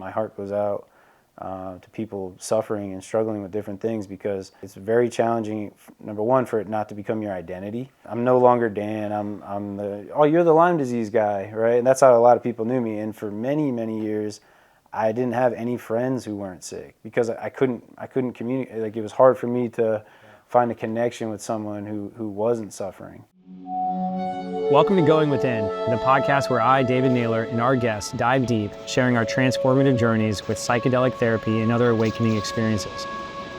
my heart goes out to people suffering and struggling with different things, because it's very challenging, number one, for it not to become your identity. I'm no longer Dan, I'm the, oh, you're the Lyme disease guy, right? And that's how a lot of people knew me. And for many, many years, I didn't have any friends who weren't sick, because I couldn't communicate. Like, it was hard for me to find a connection with someone who wasn't suffering. Welcome to Going Within, the podcast where I, David Naylor, and our guests dive deep, sharing our transformative journeys with psychedelic therapy and other awakening experiences.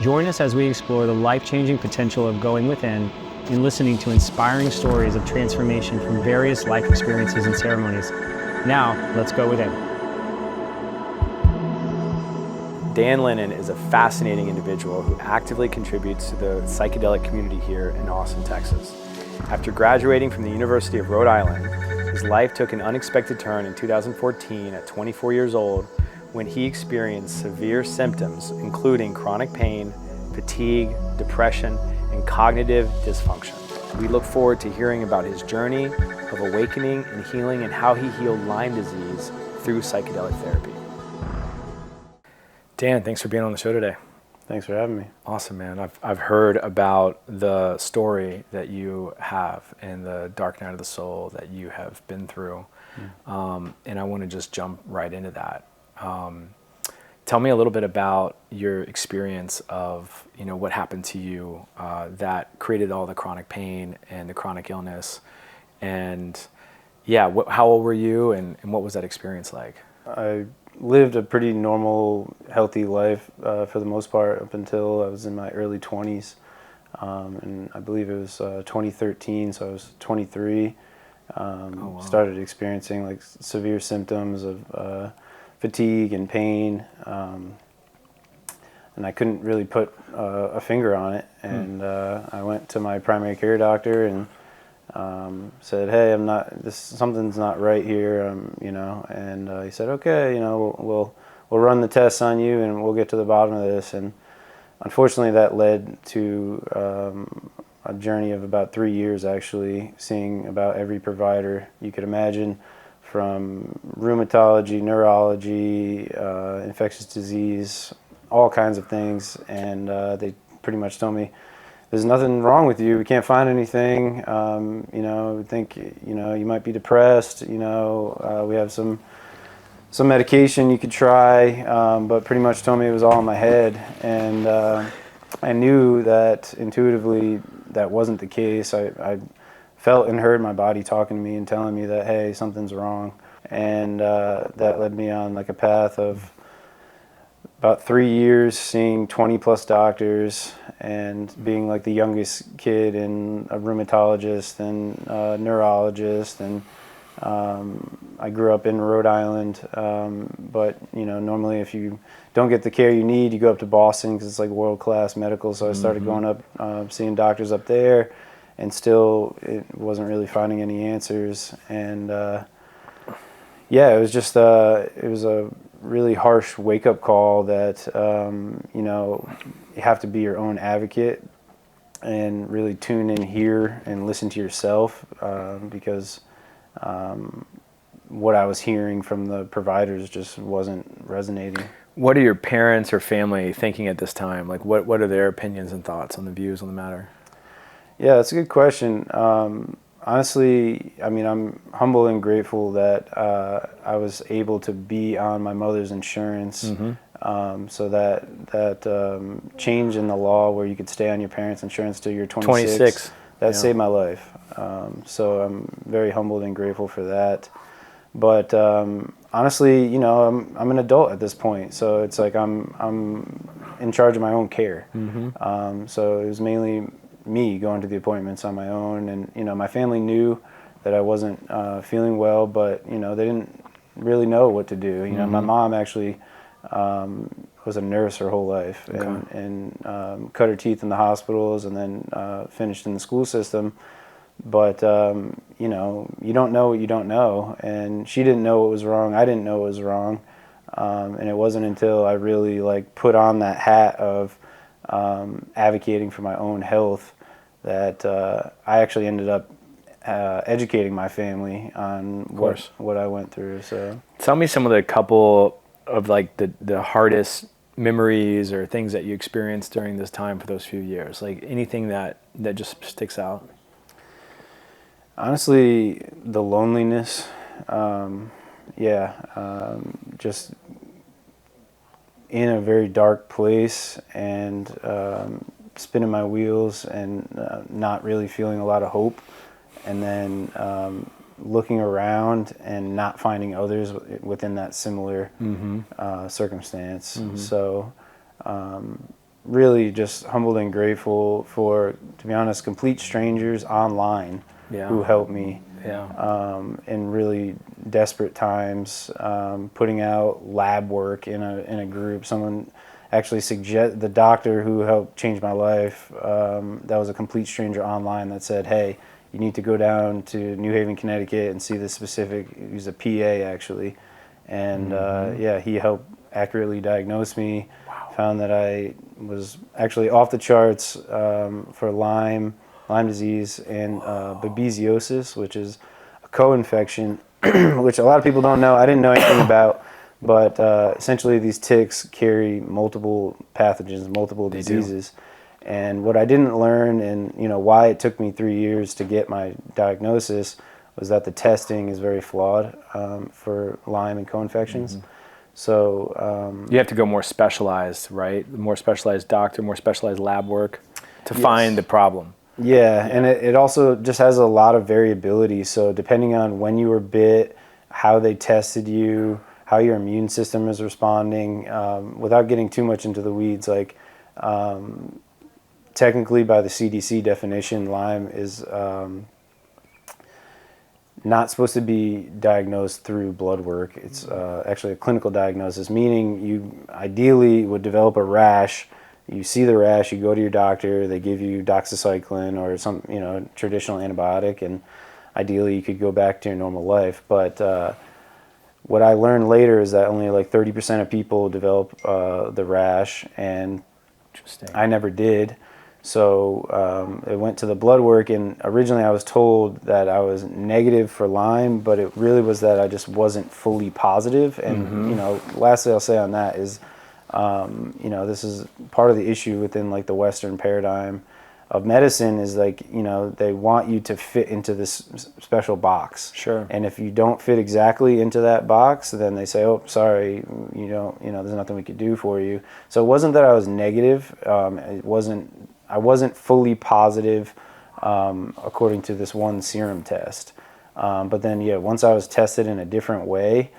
Join us as we explore the life-changing potential of going within and listening to inspiring stories of transformation from various life experiences and ceremonies. Now, let's go within. Dan Lennon is a fascinating individual who actively contributes to the psychedelic community here in Austin, Texas. After graduating from the University of Rhode Island, his life took an unexpected turn in 2014 at 24 years old, when he experienced severe symptoms including chronic pain, fatigue, depression, and cognitive dysfunction. We look forward to hearing about his journey of awakening and healing, and how he healed Lyme disease through psychedelic therapy. Dan, thanks for being on the show today. Thanks for having me. Awesome, man. I've heard about the story that you have and the dark night of the soul that you have been through. And I want to just jump right into that. Tell me a little bit about your experience of, what happened to you that created all the chronic pain and the chronic illness. And how old were you, and what was that experience like? I lived a pretty normal, healthy life for the most part up until I was in my early 20s. And I believe it was 2013, so I was 23. Wow. Started experiencing like severe symptoms of fatigue and pain. And I couldn't really put a finger on it. And I went to my primary care doctor and said, hey, something's not right here, and he said, okay, we'll run the tests on you and we'll get to the bottom of this. And unfortunately that led to a journey of about 3 years, actually, seeing about every provider you could imagine, from rheumatology, neurology, infectious disease, all kinds of things. And they pretty much told me, there's nothing wrong with you. We can't find anything. We think, you might be depressed. We have some medication you could try, but pretty much told me it was all in my head. And I knew that intuitively that wasn't the case. I felt and heard my body talking to me and telling me that, hey, something's wrong. And that led me on like a path of about 3 years, seeing 20 plus doctors and being like the youngest kid and a rheumatologist and a neurologist. And I grew up in Rhode Island, but normally if you don't get the care you need, you go up to Boston because it's like world-class medical. So I started going up, seeing doctors up there, and still it wasn't really finding any answers. And it was just it was a really harsh wake-up call that you have to be your own advocate and really tune in here and listen to yourself, because what I was hearing from the providers just wasn't resonating. What are your parents or family thinking at this time? Like, what are their opinions and thoughts on the views on the matter? Yeah, that's a good question. Honestly, I'm humble and grateful that I was able to be on my mother's insurance. So that change in the law where you could stay on your parents' insurance till you're 26, that saved my life. So I'm very humbled and grateful for that. But honestly, I'm an adult at this point, so it's like I'm in charge of my own care. So it was mainly me going to the appointments on my own, and my family knew that I wasn't feeling well, but they didn't really know what to do. My mom actually was a nurse her whole life, and cut her teeth in the hospitals, and then finished in the school system. But you don't know what you don't know, and she didn't know what was wrong. I didn't know what was wrong, and it wasn't until I really put on that hat of advocating for my own health that I actually ended up educating my family on what I went through. So tell me some of the couple of like the hardest memories or things that you experienced during this time for those few years? Like anything that just sticks out? Honestly, the loneliness, just in a very dark place and spinning my wheels and not really feeling a lot of hope, and then looking around and not finding others within that similar circumstance. So really just humbled and grateful for, to be honest, complete strangers online who helped me in really desperate times, putting out lab work in a group. Someone actually the doctor who helped change my life, that was a complete stranger online, that said, hey, you need to go down to New Haven, Connecticut and see this specific, he was a PA actually, and he helped accurately diagnose me. Found that I was actually off the charts for Lyme Disease and babesiosis, which is a co-infection, which a lot of people don't know. I didn't know anything about, but essentially these ticks carry multiple pathogens, multiple diseases. And what I didn't learn, and why it took me 3 years to get my diagnosis, was that the testing is very flawed for Lyme and co-infections. So you have to go more specialized, right? More specialized doctor, more specialized lab work to find the problem. Yeah, and it also just has a lot of variability. So depending on when you were bit, how they tested you, how your immune system is responding, without getting too much into the weeds, like technically by the CDC definition, Lyme is not supposed to be diagnosed through blood work. It's actually a clinical diagnosis, meaning you ideally would develop a rash. You see the rash, you go to your doctor, they give you doxycycline or some traditional antibiotic, and ideally you could go back to your normal life. But what I learned later is that only like 30% of people develop the rash, and I never did. So it went to the blood work, and originally I was told that I was negative for Lyme, but it really was that I just wasn't fully positive. And lastly I'll say on that is, this is part of the issue within like the Western paradigm of medicine, is like, they want you to fit into this special box. Sure. And if you don't fit exactly into that box, then they say, oh, sorry, there's nothing we could do for you. So it wasn't that I was negative. I wasn't fully positive according to this one serum test. But then, once I was tested in a different way,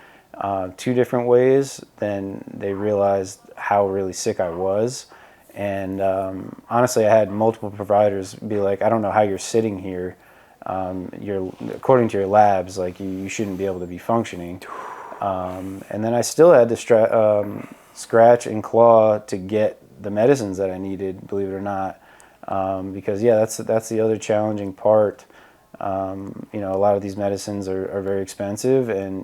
2 different ways, then they realized how really sick I was. And honestly, I had multiple providers be like, I don't know how you're sitting here. According to your labs, like you shouldn't be able to be functioning. And then I still had to scratch and claw to get the medicines that I needed, believe it or not. Because that's the other challenging part. A lot of these medicines are very expensive, and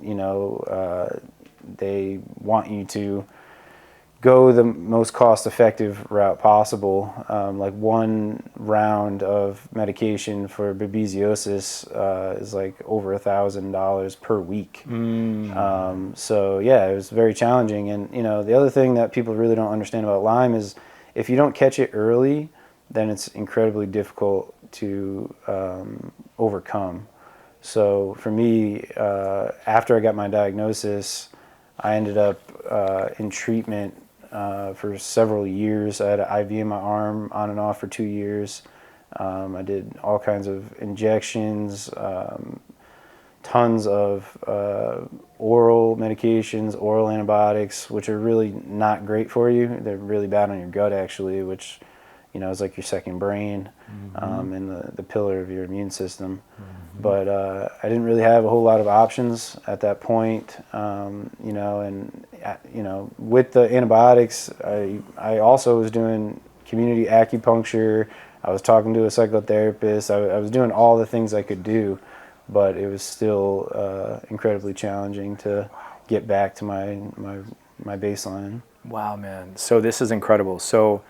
they want you to go the most cost-effective route possible. Like 1 round of medication for babesiosis is like over $1,000 per week. So it was very challenging. And the other thing that people really don't understand about Lyme is, if you don't catch it early, then it's incredibly difficult to overcome. So for me, after I got my diagnosis, I ended up in treatment for several years. I had an IV in my arm on and off for 2 years. I did all kinds of injections, tons of oral medications, oral antibiotics, which are really not great for you. They're really bad on your gut, actually, which is like your second brain, and the pillar of your immune system. But I didn't really have a whole lot of options at that point, and with the antibiotics, I also was doing community acupuncture. I was talking to a psychotherapist. I was doing all the things I could do, but it was still incredibly challenging to get back to my baseline. Wow, man. So this is incredible. So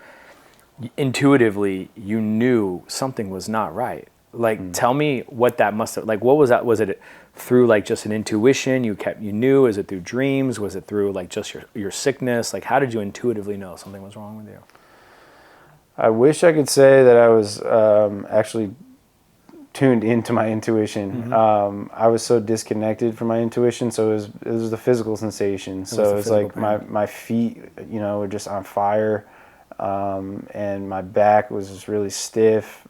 intuitively, you knew something was not right. Like, tell me what that must have, like, what was that? Was it through like just an intuition you knew? Is it through dreams? Was it through like just your sickness? Like, how did you intuitively know something was wrong with you? I wish I could say that I was actually tuned into my intuition. I was so disconnected from my intuition, so it was the physical sensation. So it was like my feet, were just on fire, and my back was just really stiff.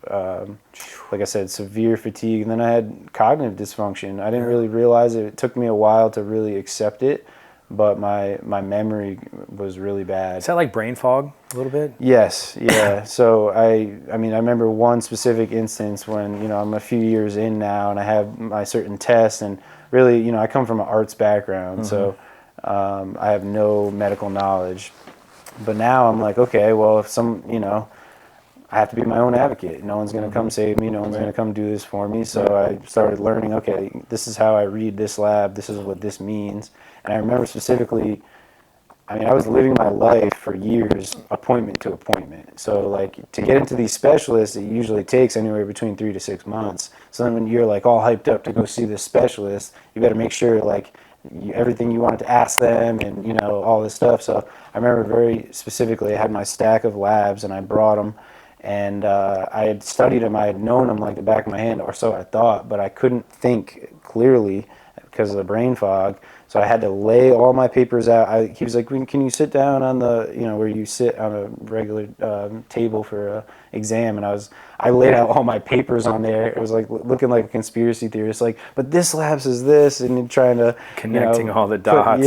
Like I said, severe fatigue, and then I had cognitive dysfunction. I didn't really realize it. It took me a while to really accept it, but my memory was really bad. Is that like brain fog a little bit? Yes, yeah. So I remember one specific instance when, I'm a few years in now and I have my certain tests, and really, I come from an arts background, so I have no medical knowledge. But now I'm like, okay, well, if I have to be my own advocate. No one's going to come save me. No one's going to come do this for me. So I started learning, okay, this is how I read this lab. This is what this means. And I remember specifically, I was living my life for years, appointment to appointment. So like to get into these specialists, it usually takes anywhere between 3 to 6 months. So then when you're like all hyped up to go see this specialist, you better make sure like everything you wanted to ask them and, all this stuff. So I remember very specifically, I had my stack of labs and I brought them. And I had studied them, I had known them like the back of my hand, or so I thought, but I couldn't think clearly because of the brain fog. So I had to lay all my papers out. He was like, can you sit down on the, where you sit on a regular table for an exam? And I laid out all my papers on there. It was like looking like a conspiracy theorist, like, but this lab says this, and trying to connecting all the dots.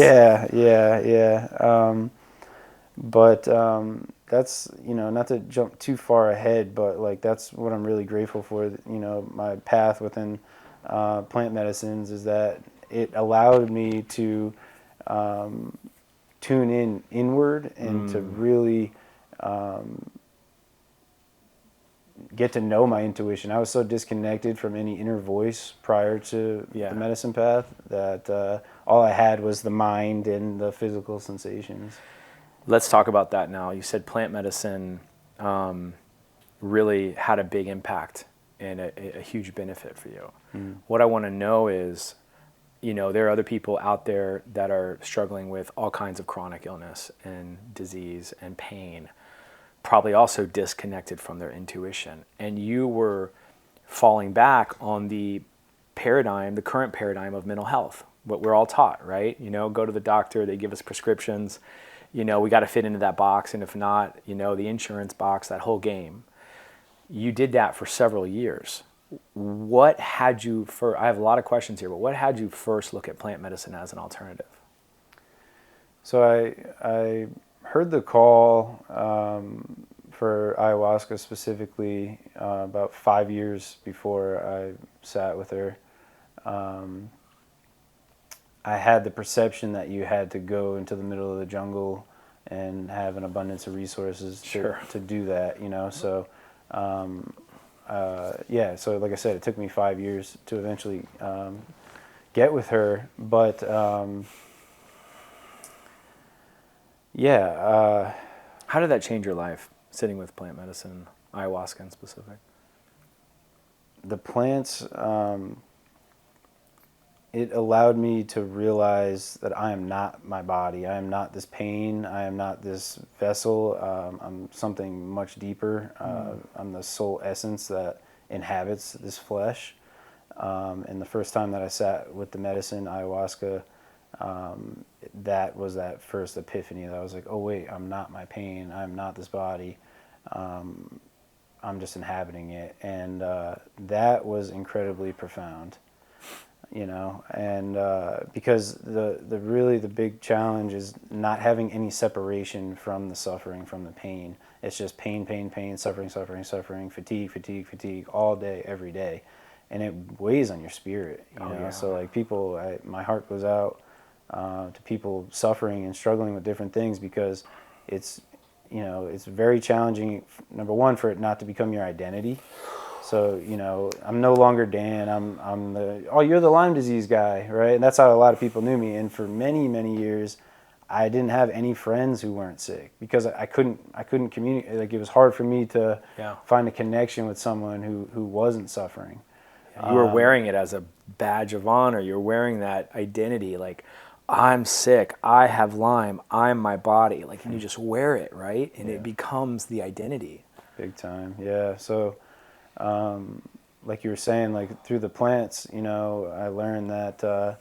That's, not to jump too far ahead, but like that's what I'm really grateful for. My path within plant medicines is that it allowed me to tune inward and to really get to know my intuition. I was so disconnected from any inner voice prior to the medicine path that all I had was the mind and the physical sensations. Let's talk about that now. You said plant medicine really had a big impact and a huge benefit for you. What I want to know is, there are other people out there that are struggling with all kinds of chronic illness and disease and pain, probably also disconnected from their intuition. And you were falling back on the current paradigm of mental health, what we're all taught, right? Go to the doctor, they give us prescriptions. We got to fit into that box, and if not, the insurance box, that whole game. You did that for several years. What had you first, I have a lot of questions here, but what had you first look at plant medicine as an alternative? So I heard the call for ayahuasca specifically about 5 years before I sat with her. I had the perception that you had to go into the middle of the jungle and have an abundance of resources to do that, So, so like I said, it took me 5 years to eventually get with her. But, how did that change your life, sitting with plant medicine, ayahuasca in specific? The plants... it allowed me to realize that I am not my body. I am not this pain. I am not this vessel. I'm something much deeper. I'm the soul essence that inhabits this flesh. And the first time that I sat with the medicine, ayahuasca, that was that first epiphany. That I was like, oh wait, I'm not my pain. I'm not this body. I'm just inhabiting it. And that was incredibly profound. Because the big challenge is not having any separation from the suffering, from the pain. It's just pain, suffering, fatigue all day, every day. And it weighs on your spirit, know? So like my heart goes out to people suffering and struggling with different things, because it's very challenging, number one, for it not to become your identity. So, I'm no longer Dan. You're the Lyme disease guy, right? And that's how a lot of people knew me. And for many, many years, I didn't have any friends who weren't sick because I couldn't communicate. Like, it was hard for me to find a connection with someone who wasn't suffering. You were wearing it as a badge of honor. You're wearing that identity, like, I'm sick, I have Lyme, I'm my body. Like, and you just wear it, right? And it becomes the identity. Big time, yeah. So, like you were saying, like through the plants, you know, I learned that,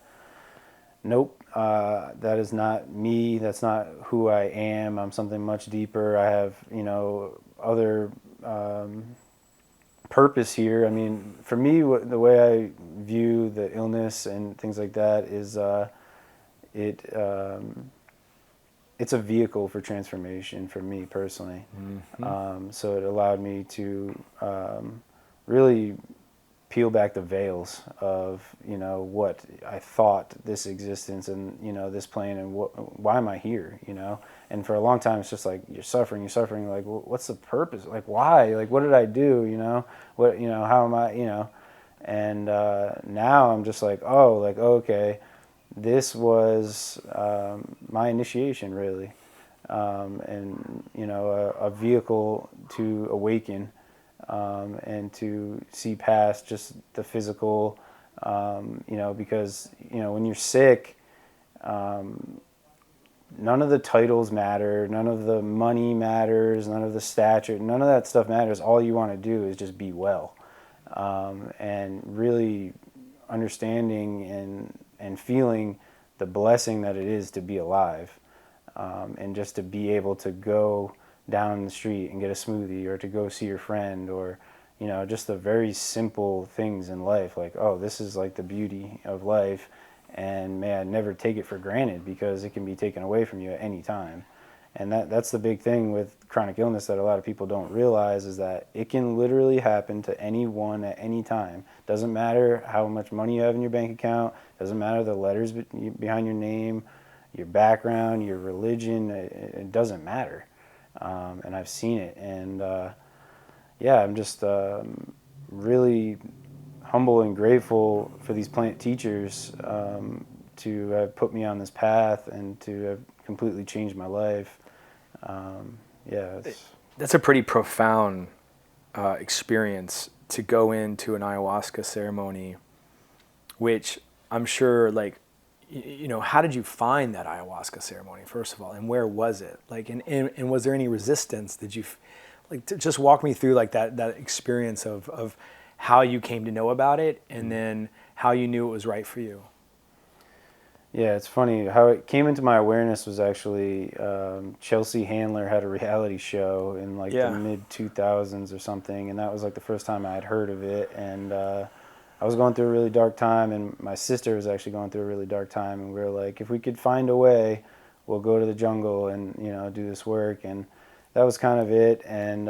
nope, that is not me. That's not who I am. I'm something much deeper. I have, you know, other purpose here. I mean, for me, the way I view the illness and things like that is it's a vehicle for transformation for me personally. So it allowed me to really peel back the veils of, you know, what I thought this existence and, you know, this plane and why am I here, you know? And for a long time, it's just like, you're suffering, like, well, what's the purpose? Like, why? Like, what did I do, you know? What, you know, how am I, you know? And now I'm just like, oh, like, okay, this was my initiation, really. And, you know, a vehicle to awaken and to see past just the physical, you know, because, you know, when you're sick, none of the titles matter, none of the money matters, none of the stature, none of that stuff matters. All you want to do is just be well, and really understanding and feeling the blessing that it is to be alive, and just to be able to go down the street and get a smoothie, or to go see your friend, or, you know, just the very simple things in life. Like, oh, this is like the beauty of life, and may I never take it for granted, because it can be taken away from you at any time. And that's the big thing with chronic illness that a lot of people don't realize, is that it can literally happen to anyone at any time. Doesn't matter how much money you have in your bank account, doesn't matter the letters behind your name, your background, your religion, it doesn't matter. And I've seen it, and yeah, I'm just really humble and grateful for these plant teachers to have put me on this path and to have completely changed my life. Yeah, that's a pretty profound experience, to go into an ayahuasca ceremony, which I'm sure, like, you know, how did you find that ayahuasca ceremony, first of all, and where was it? Like, and was there any resistance? Did you, like, just walk me through, like, that experience of how you came to know about it, and then how you knew it was right for you? Yeah, it's funny. How it came into my awareness was actually Chelsea Handler had a reality show in like the mid-2000s or something, and that was like the first time I had heard of it. And I was going through a really dark time, and my sister was actually going through a really dark time, and we were like, if we could find a way, we'll go to the jungle and, you know, do this work. And that was kind of it. And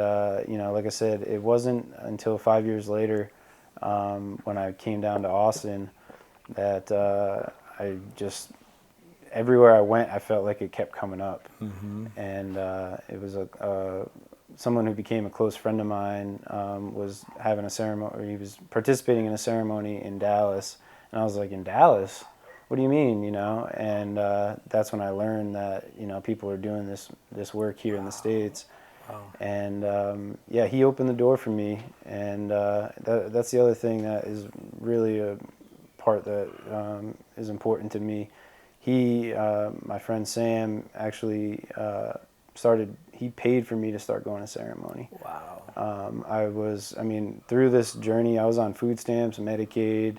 you know, like I said, it wasn't until 5 years later, when I came down to Austin, that I just, everywhere I went, I felt like it kept coming up. And it was someone who became a close friend of mine was having a ceremony, or he was participating in a ceremony in Dallas. And I was like, in Dallas? What do you mean, you know? And that's when I learned that, you know, people are doing this work here in the States. And yeah, he opened the door for me. And that's the other thing that is really a part that is important to me. He, my friend Sam, actually he paid for me to start going to ceremony. Wow. I mean, through this journey, I was on food stamps, Medicaid,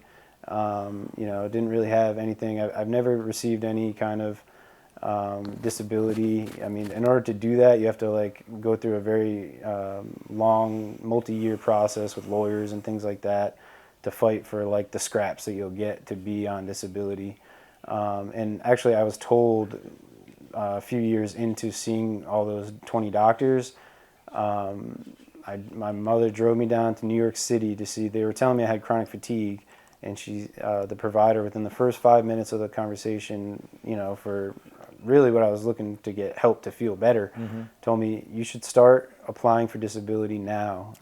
you know, didn't really have anything. I've never received any kind of disability. I mean, in order to do that, you have to like go through a very long, multi-year process with lawyers and things like that to fight for like the scraps that you'll get to be on disability. And actually, I was told a few years into seeing all those 20 doctors, my mother drove me down to New York City to see, they were telling me I had chronic fatigue, and she, the provider, within the first 5 minutes of the conversation, you know, for really what I was looking to get help to feel better, told me, you should start applying for disability now,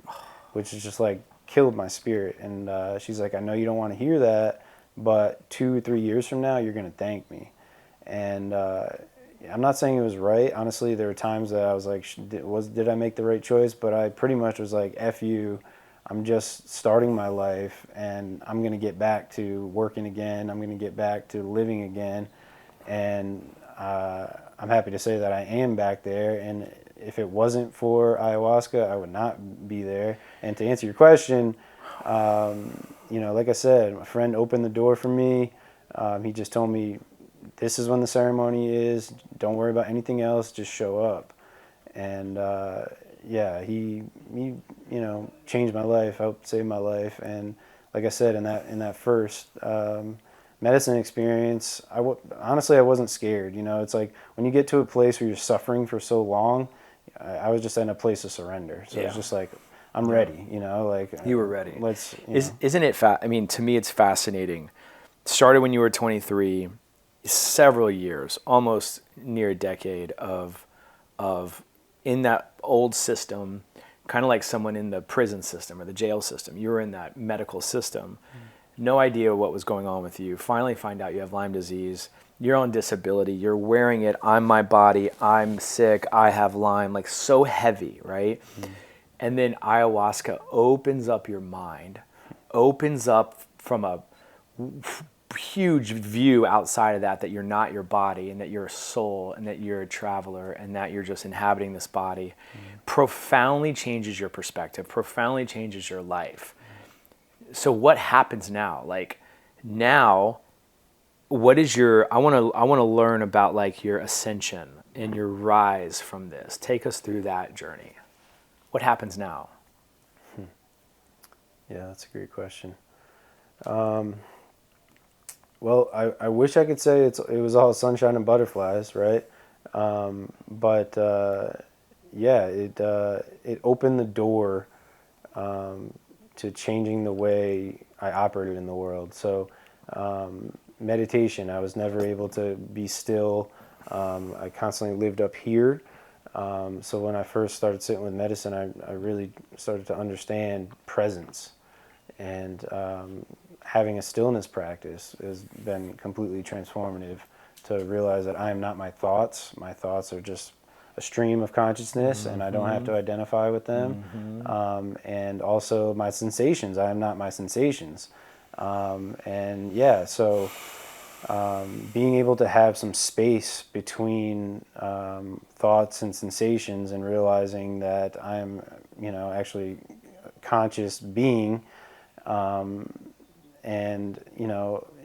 which is just like killed my spirit. And she's like, I know you don't want to hear that, but 2 or 3 years from now, you're going to thank me. And I'm not saying it was right. Honestly, there were times that I was like, did I make the right choice? But I pretty much was like, F you. I'm just starting my life, and I'm going to get back to working again. I'm going to get back to living again. And I'm happy to say that I am back there. And if it wasn't for ayahuasca, I would not be there. And to answer your question, like I said, my friend opened the door for me. He just told me, this is when the ceremony is. Don't worry about anything else. Just show up. And he changed my life, helped save my life. And like I said, in that first medicine experience, honestly, I wasn't scared. It's like when you get to a place where you're suffering for so long, I was just in a place of surrender. So it's just like, I'm ready. Like you were ready. Isn't it? I mean, to me, it's fascinating. Started when you were 23, several years, almost near a decade of in that old system, kind of like someone in the prison system or the jail system. You were in that medical system. No idea what was going on with you. Finally find out you have Lyme disease. You're on disability. You're wearing it. I'm my body. I'm sick. I have Lyme. Like so heavy, right? And then ayahuasca opens up your mind, opens up from a huge view outside of that you're not your body and that you're a soul and that you're a traveler and that you're just inhabiting this body, profoundly changes your perspective, profoundly changes your life. So what happens now? Like now, what is I want to learn about like your ascension and your rise from this. Take us through that journey. What happens now? Yeah, that's a great question. Well, I wish I could say it was all sunshine and butterflies, right? It opened the door to changing the way I operated in the world. So meditation, I was never able to be still. I constantly lived up here. So when I first started sitting with medicine, I really started to understand presence. And having a stillness practice has been completely transformative to realize that I am not my thoughts. My thoughts are just a stream of consciousness, and I don't have to identify with them. And also my sensations, I am not my sensations. Being able to have some space between thoughts and sensations and realizing that I am, actually a conscious being.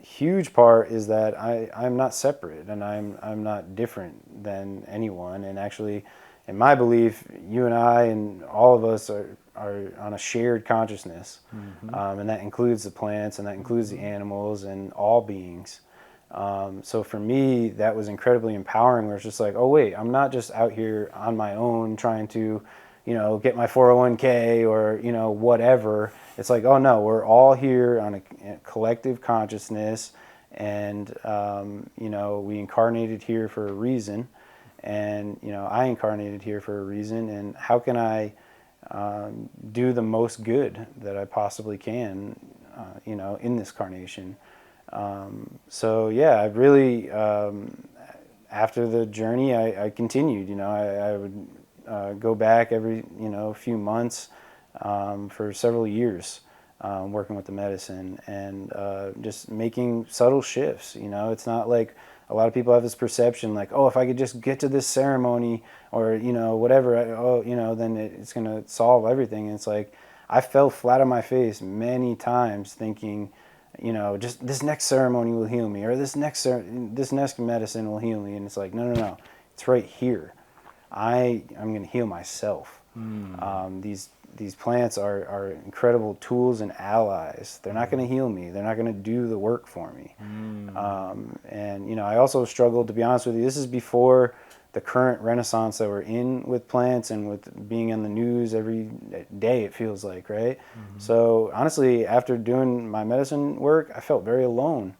Huge part is that I'm not separate and I'm not different than anyone. And actually, in my belief, you and I and all of us are on a shared consciousness. And that includes the plants and that includes the animals and all beings. So for me, that was incredibly empowering, where it's just like, oh wait, I'm not just out here on my own trying to, get my 401k or, whatever. It's like, oh no, we're all here on a collective consciousness, and, we incarnated here for a reason, and, I incarnated here for a reason, and how can I do the most good that I possibly can, in this carnation. I really, after the journey, I continued, I would go back every, few months for several years working with the medicine and just making subtle shifts. It's not like a lot of people have this perception like, oh, if I could just get to this ceremony or, whatever, then it's going to solve everything. And it's like, I fell flat on my face many times thinking, just this next ceremony will heal me, or this next medicine will heal me. And it's like, no, it's right here. I'm going to heal myself. These plants are incredible tools and allies. They're not going to heal me. They're not going to do the work for me. I also struggled, to be honest with you. This is before the current renaissance that we're in with plants and with being in the news every day, it feels like, right? So honestly, after doing my medicine work, I felt very alone.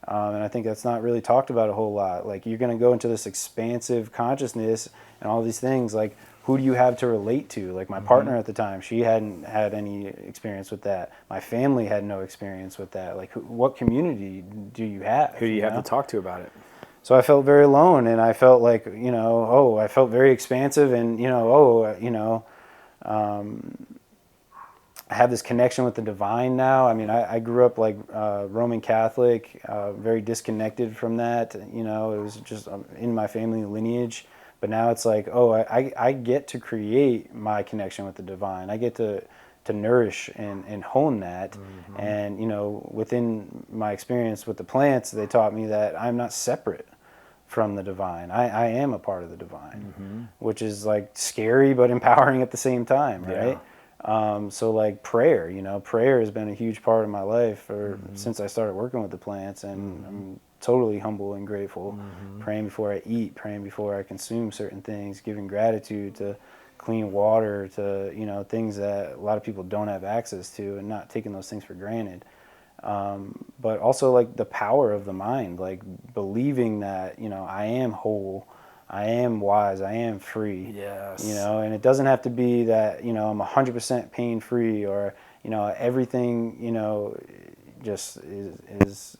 And I think that's not really talked about a whole lot. Like, you're going to go into this expansive consciousness and all these things. Like, who do you have to relate to? Like, my partner at the time, she hadn't had any experience with that. My family had no experience with that. Like, what community do you have? Who do you have to talk to about it? So I felt very alone, and I felt like, I felt very expansive, and, I have this connection with the divine now. I mean, I grew up like Roman Catholic, very disconnected from that. It was just in my family lineage. But now it's like, I get to create my connection with the divine. I get to nourish and hone that. Mm-hmm. And, within my experience with the plants, they taught me that I'm not separate from the divine. I am a part of the divine, mm-hmm. which is like scary but empowering at the same time, right? So like prayer, prayer has been a huge part of my life since I started working with the plants, and mm-hmm. I'm totally humble and grateful. Mm-hmm. Praying before I eat, praying before I consume certain things, giving gratitude to clean water, to things that a lot of people don't have access to, and not taking those things for granted. But also like the power of the mind, like believing that I am whole, I am wise, I am free. Yes. And it doesn't have to be that, I'm 100% pain free, or, everything, just is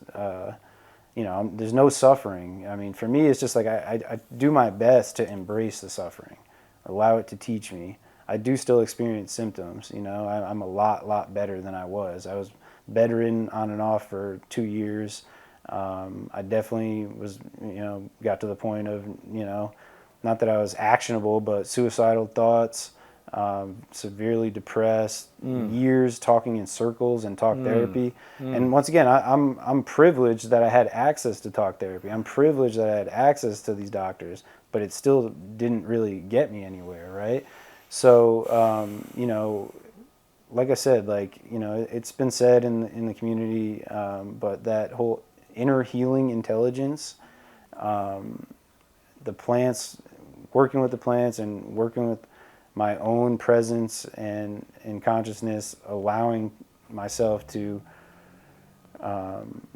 there's no suffering. I mean, for me, it's just like I do my best to embrace the suffering, allow it to teach me. I do still experience symptoms, I'm a lot better than I was. I was bedridden on and off for 2 years. I definitely was, got to the point of, not that I was actionable, but suicidal thoughts, severely depressed, years talking in circles and talk therapy. And once again, I'm privileged that I had access to talk therapy. I'm privileged that I had access to these doctors, but it still didn't really get me anywhere, right? So, like I said, it's been said in the community, but that whole inner healing intelligence, the plants, working with the plants and working with my own presence and consciousness, allowing myself to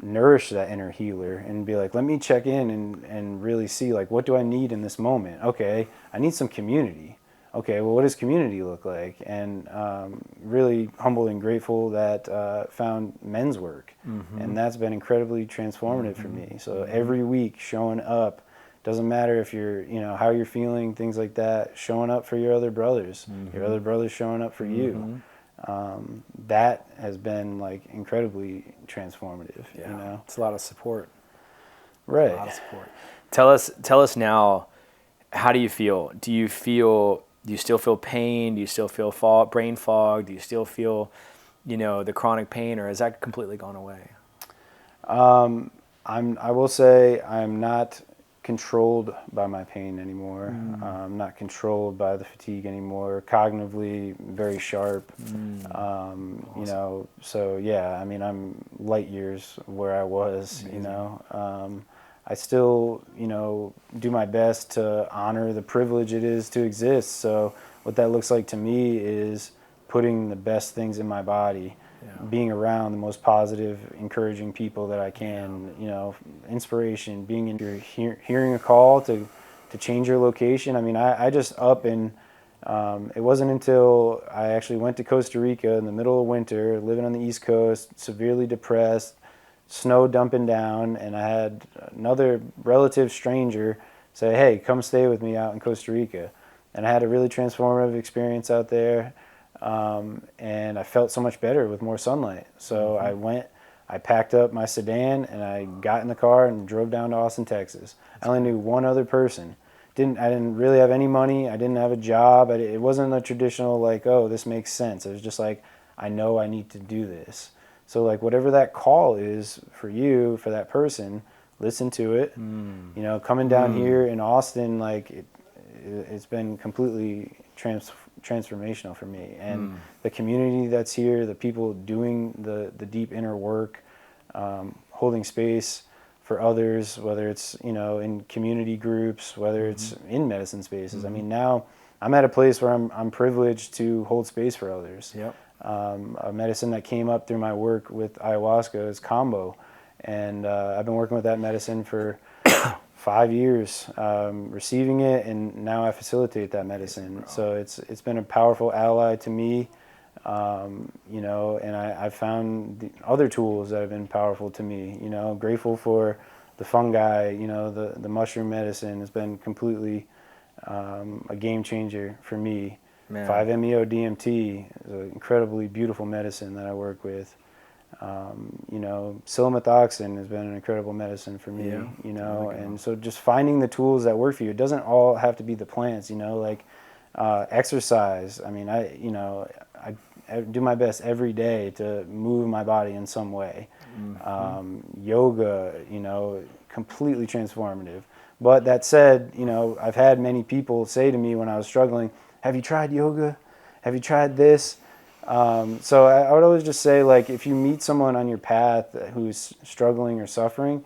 nourish that inner healer and be like, let me check in and really see, like, what do I need in this moment? Okay, I need some community. Okay, well, what does community look like? And really humble and grateful that found men's work. Mm-hmm. And that's been incredibly transformative for me. So every week showing up, doesn't matter if you're, how you're feeling, things like that, showing up for your other brothers, your other brothers showing up for you. That has been like incredibly transformative. Yeah, it's a lot of support. Right. A lot of support. Tell us now, how do you feel? Do you still feel pain? Do you still feel brain fog? Do you still feel, the chronic pain, or has that completely gone away? I will say I'm not controlled by my pain anymore. I'm not controlled by the fatigue anymore. Cognitively, very sharp. Awesome. So yeah, I mean, I'm light years where I was. Amazing. I still, do my best to honor the privilege it is to exist. So what that looks like to me is putting the best things in my body, being around the most positive, encouraging people that I can, inspiration, hearing a call to change your location. I mean, I just up and it wasn't until I actually went to Costa Rica in the middle of winter, living on the East Coast, severely depressed, snow dumping down, and I had another relative stranger say, hey, come stay with me out in Costa Rica. And I had a really transformative experience out there, and I felt so much better with more sunlight. So I packed up my sedan, and I got in the car and drove down to Austin, Texas. I only knew one other person. I didn't really have any money. I didn't have a job. It wasn't a traditional, like, oh, this makes sense. It was just like, I know I need to do this. So like whatever that call is for you, for that person, listen to it. Coming down here in Austin, like it's been completely transformational for me. And the community that's here, the people doing the deep inner work, holding space for others, whether it's, in community groups, whether it's in medicine spaces. I mean, now I'm at a place where I'm privileged to hold space for others. Yep. A medicine that came up through my work with ayahuasca is combo, and I've been working with that medicine for 5 years, receiving it, and now I facilitate that medicine. So it's been a powerful ally to me, and I've found the other tools that have been powerful to me. Grateful for the fungi, you know, the mushroom medicine has been completely a game changer for me. Man. 5-MeO-DMT is an incredibly beautiful medicine that I work with. You know, silomethoxin has been an incredible medicine for me, you know, and so just finding the tools that work for you. It doesn't all have to be the plants, you know, like exercise. I mean, I do my best every day to move my body in some way. Yoga, you know, completely transformative. But that said, you know, I've had many people say to me when I was struggling, have you tried yoga? Have you tried this? So I would always just say, like, if you meet someone on your path who's struggling or suffering,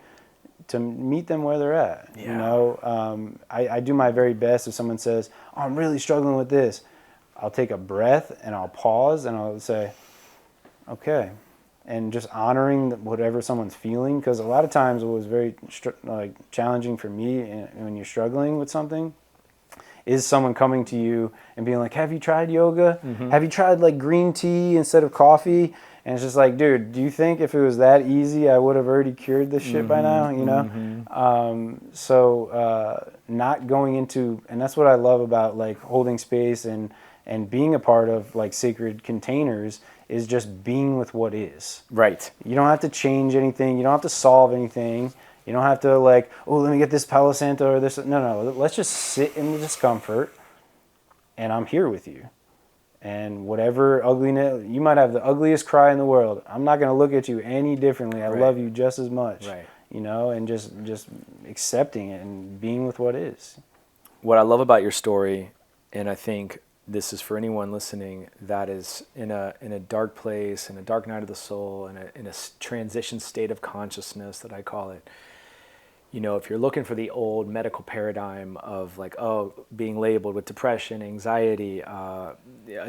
to meet them where they're at. You know, I do my very best if someone says, oh, I'm really struggling with this. I'll take a breath and I'll pause and I'll say, okay. And just honoring whatever someone's feeling, because a lot of times it was very challenging for me when you're struggling with something, is someone coming to you and being like, have you tried yoga? Have you tried like green tea instead of coffee? And it's just like, dude, do you think if it was that easy, I would have already cured this shit by now, you know? So not going into, and that's what I love about like holding space and being a part of like sacred containers, is just being with what is. Right. You don't have to change anything. You don't have to solve anything. You don't have to like, oh, let me get this Palo Santo or this. No. Let's just sit in the discomfort, and I'm here with you. And whatever ugliness, you might have the ugliest cry in the world. I'm not going to look at you any differently. I love you just as much. Right. You know, and just accepting it and being with what is. What I love about your story, and I think this is for anyone listening that is in a dark place, in a dark night of the soul, in a transition state of consciousness that I call it. You know, if you're looking for the old medical paradigm of like, oh, being labeled with depression, anxiety, a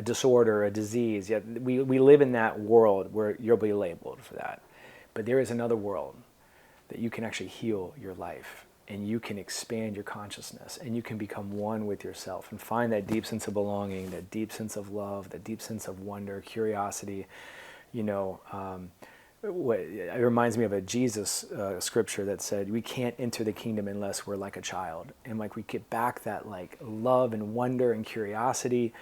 disorder, a disease, yeah, we live in that world where you'll be labeled for that. But there is another world that you can actually heal your life, and you can expand your consciousness, and you can become one with yourself and find that deep sense of belonging, that deep sense of love, that deep sense of wonder, curiosity. You know, it reminds me of a Jesus scripture that said, we can't enter the kingdom unless we're like a child. And like we get back that like love and wonder and curiosity.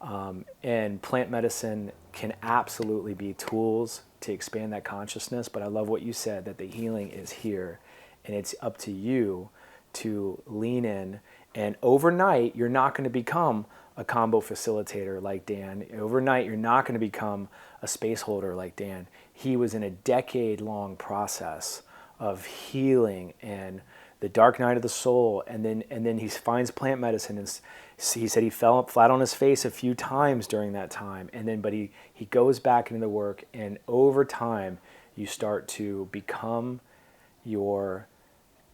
And plant medicine can absolutely be tools to expand that consciousness. But I love what you said, that the healing is here. And it's up to you to lean in. And overnight, you're not going to become a combo facilitator like Dan. Overnight, you're not going to become a space holder like Dan. He was in a decade-long process of healing and the dark night of the soul. And then he finds plant medicine. And he said he fell flat on his face a few times during that time. But he goes back into the work. And over time, you start to become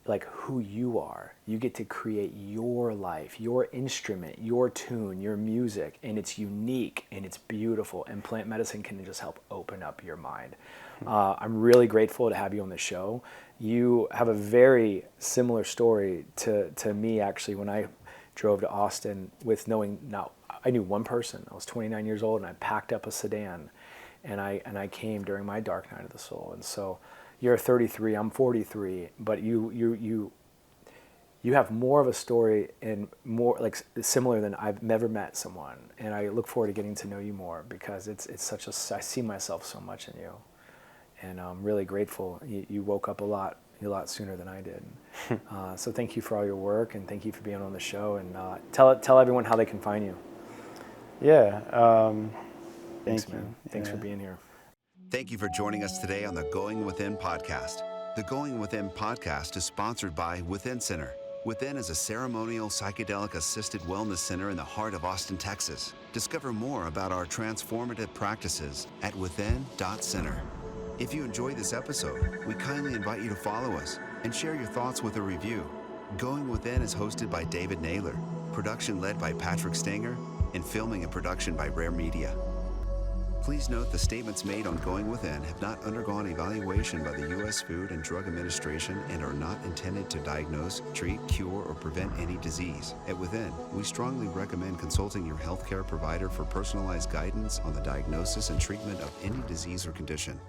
like who you are. You get to create your life, your instrument, your tune, your music, and it's unique and it's beautiful, and plant medicine can just help open up your mind. I'm really grateful to have you on the show. You have a very similar story to me, actually, when I drove to Austin with I knew one person. I was 29 years old and I packed up a sedan and I came during my dark night of the soul. And so you're 33, I'm 43, but you have more of a story and more like similar than I've never met someone. And I look forward to getting to know you more, because it's such I see myself so much in you. And I'm really grateful you woke up a lot sooner than I did. So thank you for all your work, and thank you for being on the show. And tell everyone how they can find you. Yeah. Thanks, Thank you. Man. Thanks for being here. Thank you for joining us today on the Going Within podcast. The Going Within podcast is sponsored by Within Center. Within is a ceremonial psychedelic-assisted wellness center in the heart of Austin, Texas. Discover more about our transformative practices at within.center. If you enjoyed this episode, we kindly invite you to follow us and share your thoughts with a review. Going Within is hosted by David Naylor, production led by Patrick Stanger, and filming and production by Rare Media. Please note the statements made on Going Within have not undergone evaluation by the U.S. Food and Drug Administration and are not intended to diagnose, treat, cure, or prevent any disease. At Within, we strongly recommend consulting your healthcare provider for personalized guidance on the diagnosis and treatment of any disease or condition.